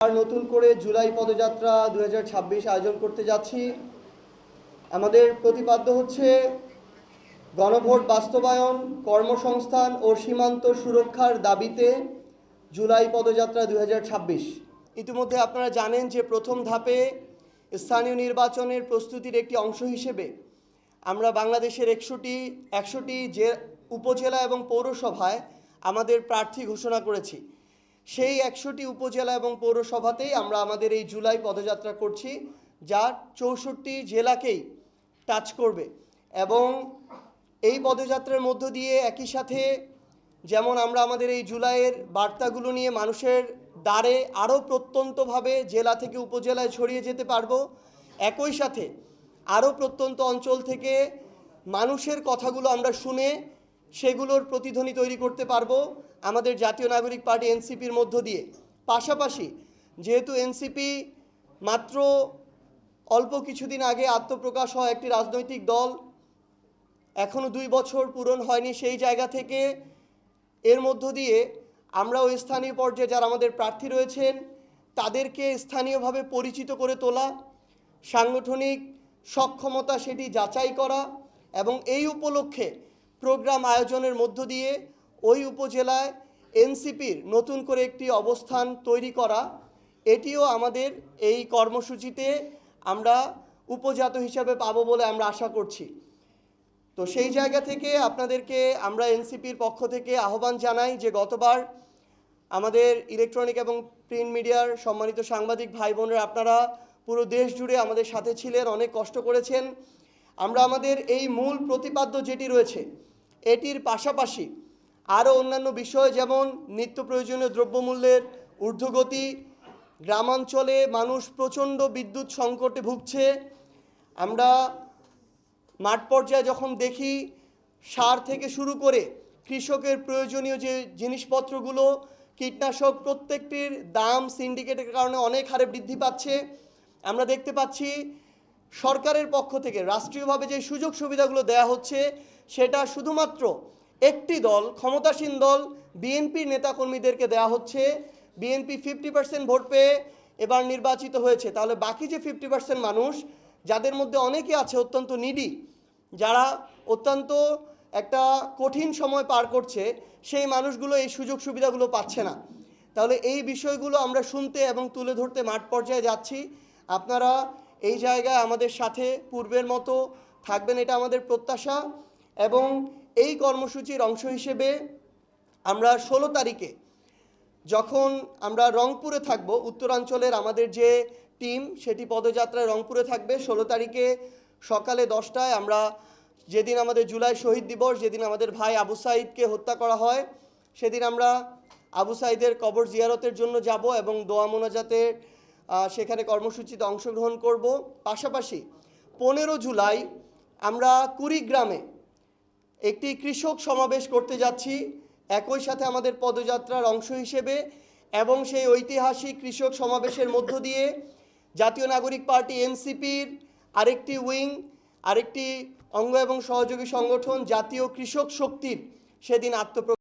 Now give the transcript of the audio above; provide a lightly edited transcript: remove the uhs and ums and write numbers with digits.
আর নতুন করে জুলাই পদযাত্রা 2026 আয়োজন করতে যাচ্ছি। আমাদের প্রতিপাদ্য হচ্ছে গণভোট বাস্তবায়ন, কর্মসংস্থান ও সীমান্ত সুরক্ষার দাবিতে জুলাই পদযাত্রা 2026। ইতিমধ্যে আপনারা জানেন যে প্রথম ধাপে স্থানীয় নির্বাচনের প্রস্তুতির একটি অংশ হিসেবে আমরা বাংলাদেশের 100টি যে উপজেলা এবং পৌরসভায় আমাদের প্রার্থী ঘোষণা করেছি। সেই 100টি উপজেলা এবং পৌরসভাতেই আমরা আমাদের এই জুলাই পদযাত্রা করছি, যা 64 জেলাকেই টাচ করবে। এবং এই পদযাত্রার মধ্য দিয়ে একই সাথে যেমন আমরা আমাদের এই জুলাইয়ের বার্তাগুলো নিয়ে মানুষের দ্বারে আরও প্রত্যন্তভাবে জেলা থেকে উপজেলায় ছড়িয়ে যেতে পারবো, একই সাথে আরও প্রত্যন্ত অঞ্চল থেকে মানুষের কথাগুলো আমরা শুনে সেগুলোর প্রতিধ্বনি তৈরি করতে পারবো আমাদের জাতীয় নাগরিক পার্টি এনসিপির মধ্য দিয়ে। পাশাপাশি যেহেতু এনসিপি মাত্র অল্প কিছুদিন আগে আত্মপ্রকাশ হয় একটি রাজনৈতিক দল, এখনও 2 বছর পূরণ হয়নি, সেই জায়গা থেকে এর মধ্য দিয়ে আমরা ওই স্থানীয় পর্যায়ে যারা আমাদের প্রার্থী রয়েছেন তাদেরকে স্থানীয়ভাবে পরিচিত করে তোলা, সাংগঠনিক সক্ষমতা সেটি যাচাই করা এবং এই উপলক্ষে প্রোগ্রাম আয়োজনের মধ্য দিয়ে ওই উপজেলায় এনসিপির নতুন করে একটি অবস্থান তৈরি করা, এটিও আমাদের এই কর্মসূচিতে আমরা উপজাত হিসাবে পাবো বলে আমরা আশা করছি। তো সেই জায়গা থেকে আপনাদেরকে আমরা এনসিপির পক্ষ থেকে আহ্বান জানাই যে গতবার আমাদের ইলেকট্রনিক এবং প্রিন্ট মিডিয়ার সম্মানিত সাংবাদিক ভাই বোনেরা আপনারা পুরো দেশ জুড়ে আমাদের সাথে ছিলেন, অনেক কষ্ট করেছেন। আমরা আমাদের এই মূল প্রতিপাদ্য যেটি রয়েছে এটির পাশাপাশি আরও অন্যান্য বিষয় যেমন নিত্য প্রয়োজনীয় দ্রব্যমূল্যের ঊর্ধ্বগতি, গ্রামাঞ্চলে মানুষ প্রচণ্ড বিদ্যুৎ সংকটে ভুগছে, আমরা মাঠ পর্যায়ে যখন দেখি সার থেকে শুরু করে কৃষকের প্রয়োজনীয় যে জিনিসপত্রগুলো, কীটনাশক প্রত্যেকটির দাম সিন্ডিকেটের কারণে অনেক হারে বৃদ্ধি পাচ্ছে। আমরা দেখতে পাচ্ছি সরকারের পক্ষ থেকে রাষ্ট্রীয়ভাবে যে সুযোগ সুবিধাগুলো দেয়া হচ্ছে সেটা শুধুমাত্র একটি দল, ক্ষমতাসীন দল বিএনপির নেতাকর্মীদেরকে দেয়া হচ্ছে। বিএনপি 50% ভোট পেয়ে এবার নির্বাচিত হয়েছে, তাহলে বাকি যে 50% মানুষ যাদের মধ্যে অনেকে আছে অত্যন্ত নিডি, যারা অত্যন্ত একটা কঠিন সময় পার করছে, সেই মানুষগুলো এই সুযোগ সুবিধাগুলো পাচ্ছে না। তাহলে এই বিষয়গুলো আমরা শুনতে এবং তুলে ধরতে মাঠ পর্যায়ে যাচ্ছি। আপনারা এই জায়গায় আমাদের সাথে পূর্বের মতো থাকবেন, এটা আমাদের প্রত্যাশা। এবং এই কর্মসূচির অংশ হিসেবে আমরা 16 তারিখে যখন আমরা রংপুরে থাকব, উত্তরাঞ্চলের আমাদের যে টিম সেটি পদযাত্রায় রংপুরে থাকবে 16 তারিখে সকালে 10টায়। আমরা যেদিন আমাদের জুলাই শহীদ দিবস, যেদিন আমাদের ভাই আবু সাঈদকে হত্যা করা হয়, সেদিন আমরা আবু সাঈদের কবর জিয়ারতের জন্য যাব এবং দোয়া মোনাজাতে সেখানে কর্মসূচিতে অংশগ্রহণ করব। পাশাপাশি 15 জুলাই আমরা কুড়িগ্রামে একটি কৃষক সমাবেশ করতে যাচ্ছি একই সাথে আমাদের পদযাত্রার অংশ হিসেবে। এবং সেই ঐতিহাসিক কৃষক সমাবেশের মধ্য দিয়ে জাতীয় নাগরিক পার্টি এনসিপির আরেকটি উইং, আরেকটি অঙ্গ এবং সহযোগী সংগঠন জাতীয় কৃষক শক্তির সেদিন